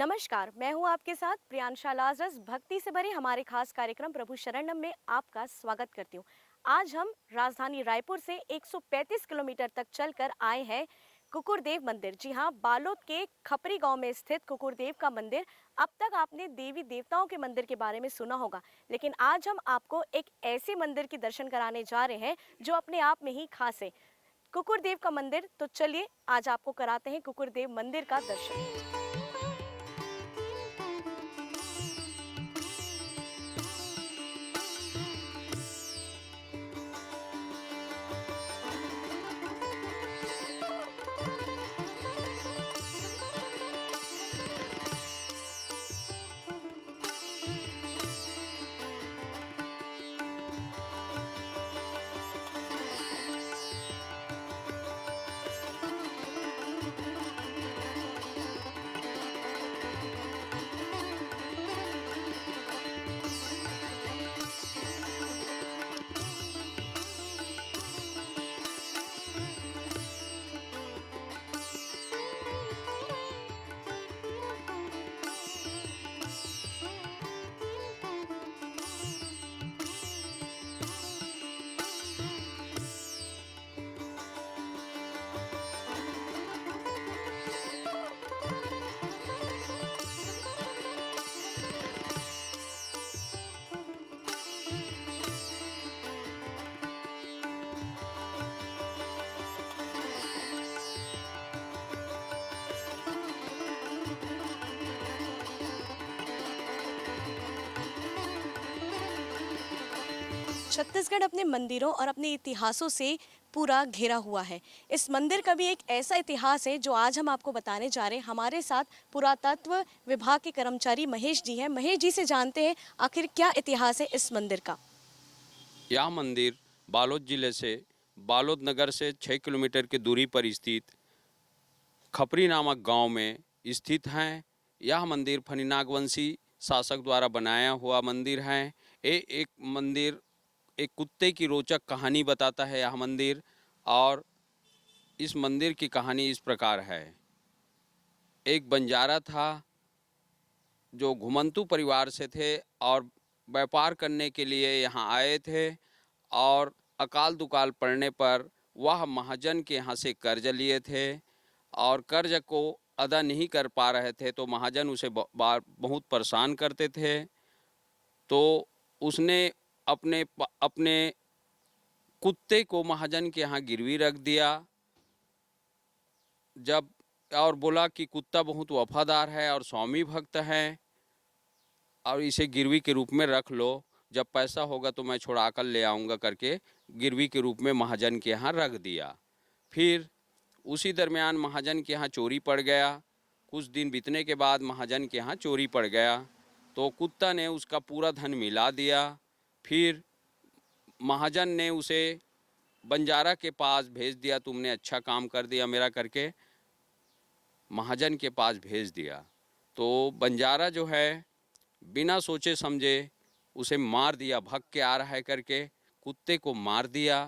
नमस्कार, मैं हूं आपके साथ प्रियांशा लाजरस। भक्ति से भरे हमारे खास कार्यक्रम प्रभु शरणम में आपका स्वागत करती हूं। आज हम राजधानी रायपुर से 135 किलोमीटर तक चलकर आए हैं कुकुरदेव मंदिर। जी हां, बालोद के खपरी गांव में स्थित कुकुरदेव का मंदिर। अब तक आपने देवी देवताओं के मंदिर के बारे में सुना होगा, लेकिन आज हम आपको एक ऐसे मंदिर के दर्शन कराने जा रहे हैं जो अपने आप में ही खास है, कुकुरदेव का मंदिर। तो चलिए आज आपको कराते हैं कुकुरदेव मंदिर का दर्शन। छत्तीसगढ़ अपने मंदिरों और अपने इतिहासों से पूरा घिरा हुआ है। इस मंदिर का भी एक ऐसा इतिहास है जो आज हम आपको बताने जा रहे हैं। हमारे साथ पुरातत्व विभाग के कर्मचारी महेश जी हैं। महेश जी से जानते हैं आखिर क्या इतिहास है इस मंदिर का। यह मंदिर बालोद जिले से बालोद नगर से 6 किलोमीटर की दूरी पर स्थित खपरी नामक गांव में स्थित है। यह मंदिर फनी नागवंशी शासक द्वारा बनाया हुआ मंदिर है। एक मंदिर एक कुत्ते की रोचक कहानी बताता है यह मंदिर। और इस मंदिर की कहानी इस प्रकार है। एक बंजारा था जो घुमंतू परिवार से थे और व्यापार करने के लिए यहाँ आए थे, और अकाल दुकाल पड़ने पर वह महाजन के यहाँ से कर्ज लिए थे और कर्ज को अदा नहीं कर पा रहे थे, तो महाजन उसे बहुत परेशान करते थे। तो उसने अपने अपने कुत्ते को महाजन के यहाँ गिरवी रख दिया। जब और बोला कि कुत्ता बहुत वफादार है और स्वामी भक्त है और इसे गिरवी के रूप में रख लो, जब पैसा होगा तो मैं छुड़ा कर ले आऊँगा करके गिरवी के रूप में महाजन के यहाँ रख दिया। फिर उसी दरमियान महाजन के यहाँ चोरी पड़ गया। कुछ दिन बीतने के बाद महाजन के यहाँ चोरी पड़ गया, तो कुत्ता ने उसका पूरा धन मिला दिया। फिर महाजन ने उसे बंजारा के पास भेज दिया। तुमने अच्छा काम कर दिया मेरा करके महाजन के पास भेज दिया। तो बंजारा जो है बिना सोचे समझे उसे मार दिया, भग के आ रहा है करके कुत्ते को मार दिया।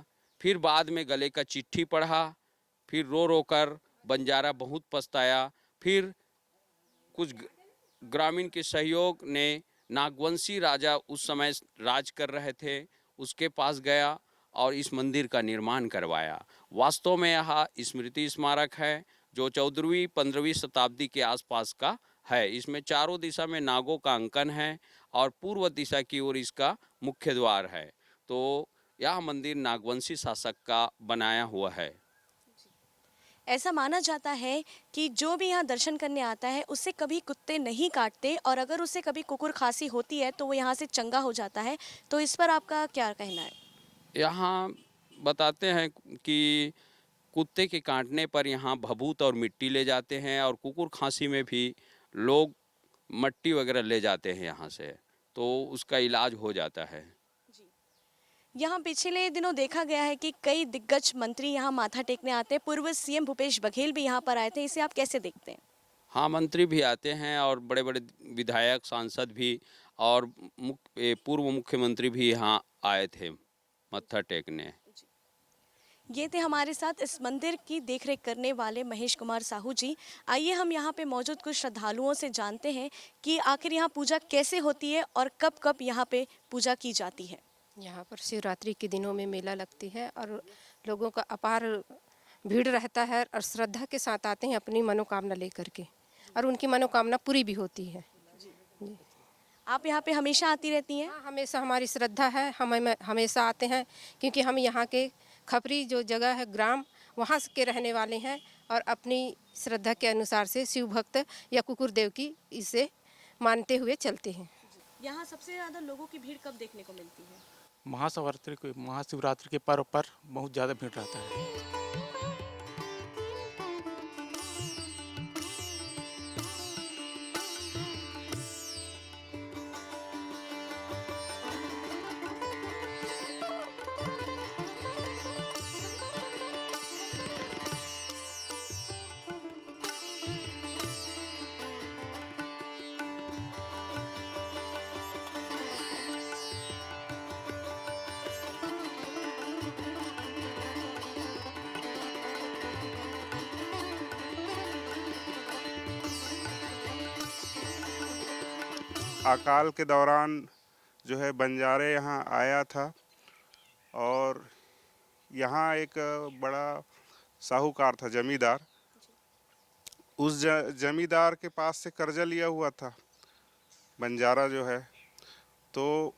फिर बाद में गले का चिट्ठी पढ़ा। फिर रो रो कर बंजारा बहुत पछताया। फिर कुछ ग्रामीण के सहयोग ने नागवंशी राजा उस समय राज कर रहे थे, उसके पास गया और इस मंदिर का निर्माण करवाया। वास्तव में यह स्मृति स्मारक है जो 14वीं-15वीं शताब्दी के आसपास का है। इसमें चारों दिशा में नागों का अंकन है और पूर्व दिशा की ओर इसका मुख्य द्वार है। तो यह मंदिर नागवंशी शासक का बनाया हुआ है। ऐसा माना जाता है कि जो भी यहाँ दर्शन करने आता है उसे कभी कुत्ते नहीं काटते, और अगर उसे कभी कुकुर खांसी होती है तो वो यहाँ से चंगा हो जाता है। तो इस पर आपका क्या कहना है? यहाँ बताते हैं कि कुत्ते के काटने पर यहाँ भभूत और मिट्टी ले जाते हैं, और कुकुर खांसी में भी लोग मट्टी वगैरह ले जाते हैं यहाँ से, तो उसका इलाज हो जाता है। यहाँ पिछले दिनों देखा गया है कि कई दिग्गज मंत्री यहाँ माथा टेकने आते हैं। पूर्व सीएम भूपेश बघेल भी यहाँ पर आए थे। इसे आप कैसे देखते हैं? हाँ, मंत्री भी आते हैं और बड़े बड़े विधायक सांसद भी, और पूर्व मुख्यमंत्री भी यहाँ आए थे मत्था टेकने। ये थे हमारे साथ इस मंदिर की देखरेख करने वाले महेश कुमार साहू जी। आइए हम यहाँ पे मौजूद कुछ श्रद्धालुओं से जानते हैं कि आखिर यहाँ पूजा कैसे होती है और कब कब यहाँ पे पूजा की जाती है। यहाँ पर शिवरात्रि के दिनों में मेला लगती है और लोगों का अपार भीड़ रहता है और श्रद्धा के साथ आते हैं अपनी मनोकामना लेकर के, और उनकी मनोकामना पूरी भी होती है। जी। आप यहाँ पे हमेशा आती रहती हैं? हाँ, हमेशा हमारी श्रद्धा है, हम हमेशा आते हैं क्योंकि हम यहाँ के खपरी जो जगह है ग्राम, वहाँ के रहने वाले हैं और अपनी श्रद्धा के अनुसार से शिव भक्त या कुकुर देव की इसे मानते हुए चलते हैं। यहाँ सबसे ज़्यादा लोगों की भीड़ कब देखने को मिलती है? महाशिवरात्रि के पर्व पर बहुत ज़्यादा भीड़ रहता है। अकाल के दौरान जो है बंजारे यहाँ आया था और यहाँ एक बड़ा साहूकार था, जमींदार। उस जमींदार के पास से कर्जा लिया हुआ था बंजारा जो है, तो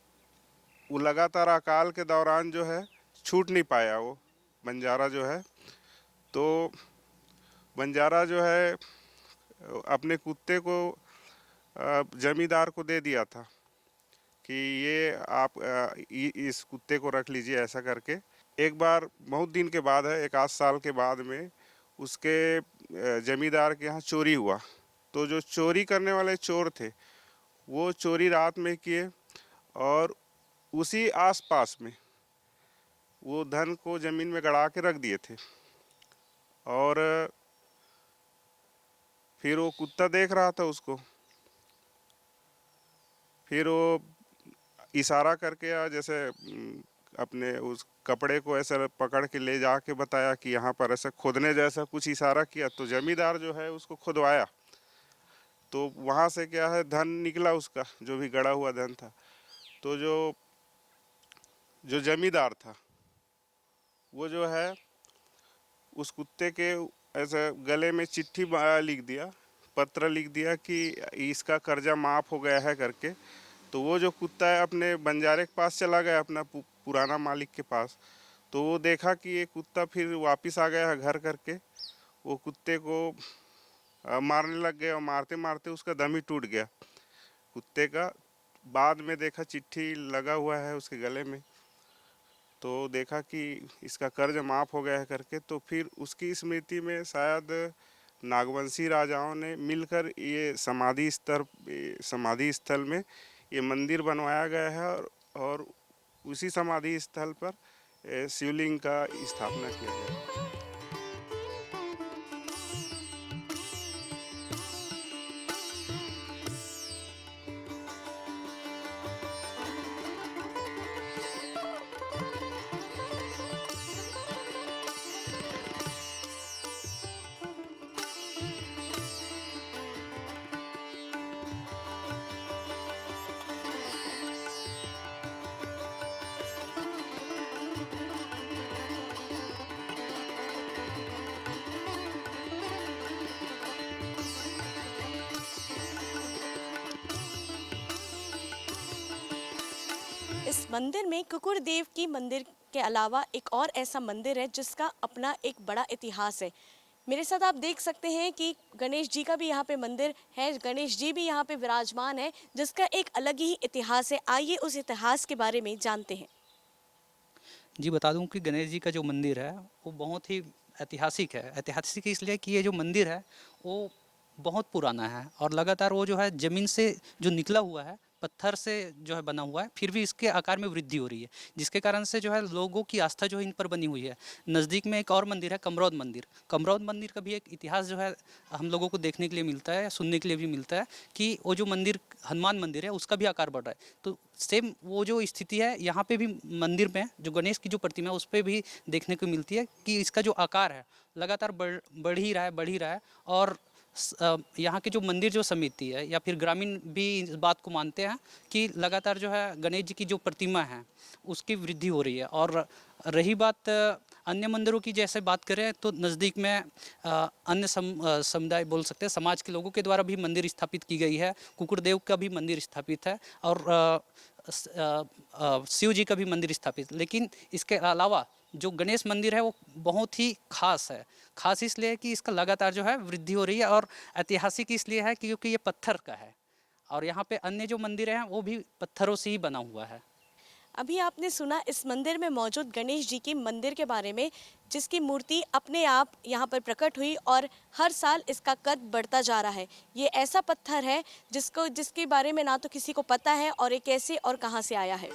वो लगातार अकाल के दौरान जो है छूट नहीं पाया वो बंजारा जो है। तो बंजारा जो है अपने कुत्ते को जमींदार को दे दिया था कि ये आप इस कुत्ते को रख लीजिए, ऐसा करके। एक बार बहुत दिन के बाद है, एक आध साल के बाद में उसके जमींदार के यहाँ चोरी हुआ। तो जो चोरी करने वाले चोर थे वो चोरी रात में किए और उसी आसपास में वो धन को ज़मीन में गड़ा के रख दिए थे। और फिर वो कुत्ता देख रहा था उसको, फिर वो इशारा करके जैसे अपने उस कपड़े को ऐसा पकड़ के ले जाके बताया कि यहाँ पर ऐसा खोदने जैसा कुछ इशारा किया। तो जमींदार जो है उसको खुदवाया, तो वहाँ से क्या है धन निकला उसका, जो भी गड़ा हुआ धन था। तो जो जमींदार था वो जो है उस कुत्ते के ऐसे गले में चिट्ठी लिख दिया, पत्र लिख दिया कि इसका कर्जा माफ़ हो गया है करके। तो वो जो कुत्ता है अपने बंजारे के पास चला गया, अपना पुराना मालिक के पास। तो वो देखा कि ये कुत्ता फिर वापस आ गया है घर करके। वो कुत्ते को मारने लग गए और मारते मारते उसका दम ही टूट गया कुत्ते का। बाद में देखा चिट्ठी लगा हुआ है उसके गले में, तो देखा कि इसका कर्ज माफ़ हो गया है करके। तो फिर उसकी स्मृति में शायद नागवंशी राजाओं ने मिलकर ये समाधि स्थल में ये मंदिर बनवाया गया है और उसी समाधि स्थल पर शिवलिंग का स्थापना किया गया है। इस मंदिर में कुकुर देव की मंदिर के अलावा एक और ऐसा मंदिर है जिसका अपना एक बड़ा इतिहास है। मेरे साथ आप देख सकते हैं कि गणेश जी का भी यहाँ पे मंदिर है, गणेश जी भी यहाँ पे विराजमान है जिसका एक अलग ही इतिहास है। आइए उस इतिहास के बारे में जानते हैं। जी बता दूं कि गणेश जी का जो मंदिर है वो बहुत ही ऐतिहासिक है। ऐतिहासिक इसलिए कि ये जो मंदिर है वो बहुत पुराना है और लगातार वो जो है ज़मीन से जो निकला हुआ है, पत्थर से जो है बना हुआ है, फिर भी इसके आकार में वृद्धि हो रही है, जिसके कारण से जो है लोगों की आस्था जो है इन पर बनी हुई है। नज़दीक में एक और मंदिर है, कमरौद मंदिर। कमरौद मंदिर का भी एक इतिहास जो है हम लोगों को देखने के लिए मिलता है, सुनने के लिए भी मिलता है कि वो जो मंदिर हनुमान मंदिर है उसका भी आकार बढ़ रहा है। तो सेम वो जो स्थिति है यहाँ पे भी मंदिर में जो गणेश की जो प्रतिमा है उस पर भी देखने को मिलती है कि इसका जो आकार है लगातार बढ़ ही रहा है। और यहाँ की जो मंदिर जो समिति है या फिर ग्रामीण भी इस बात को मानते हैं कि लगातार जो है गणेश जी की जो प्रतिमा है उसकी वृद्धि हो रही है। और रही बात अन्य मंदिरों की, जैसे बात करें तो नज़दीक में अन्य समुदाय बोल सकते हैं, समाज के लोगों के द्वारा भी मंदिर स्थापित की गई है। कुकुरदेव का भी मंदिर स्थापित है और शिव जी का भी मंदिर स्थापित। लेकिन इसके अलावा जो गणेश मंदिर है वो बहुत ही खास है। खास इसलिए है कि इसका लगातार जो है वृद्धि हो रही है, और ऐतिहासिक इसलिए है क्योंकि ये पत्थर का है और यहाँ पे अन्य जो मंदिर हैं वो भी पत्थरों से ही बना हुआ है। अभी आपने सुना इस मंदिर में मौजूद गणेश जी की मंदिर के बारे में, जिसकी मूर्ति अपने आप यहाँ पर प्रकट हुई और हर साल इसका कद बढ़ता जा रहा है। ये ऐसा पत्थर है जिसके बारे में ना तो किसी को पता है और ये कैसे और कहाँ से आया है।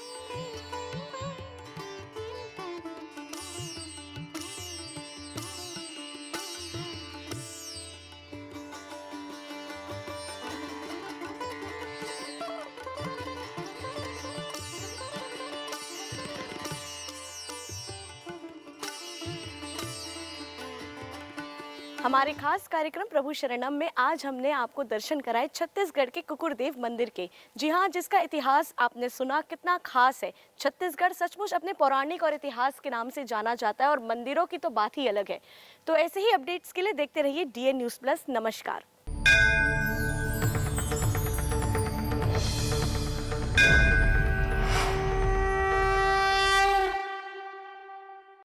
हमारे खास कार्यक्रम प्रभु शरणम में आज हमने आपको दर्शन कराए छत्तीसगढ़ के कुकुरदेव मंदिर के। जी हाँ, जिसका इतिहास आपने सुना कितना खास है। छत्तीसगढ़ सचमुच अपने पौराणिक और इतिहास के नाम से जाना जाता है और मंदिरों की तो बात ही अलग है। तो ऐसे ही अपडेट्स के लिए देखते रहिए DN News Plus। नमस्कार।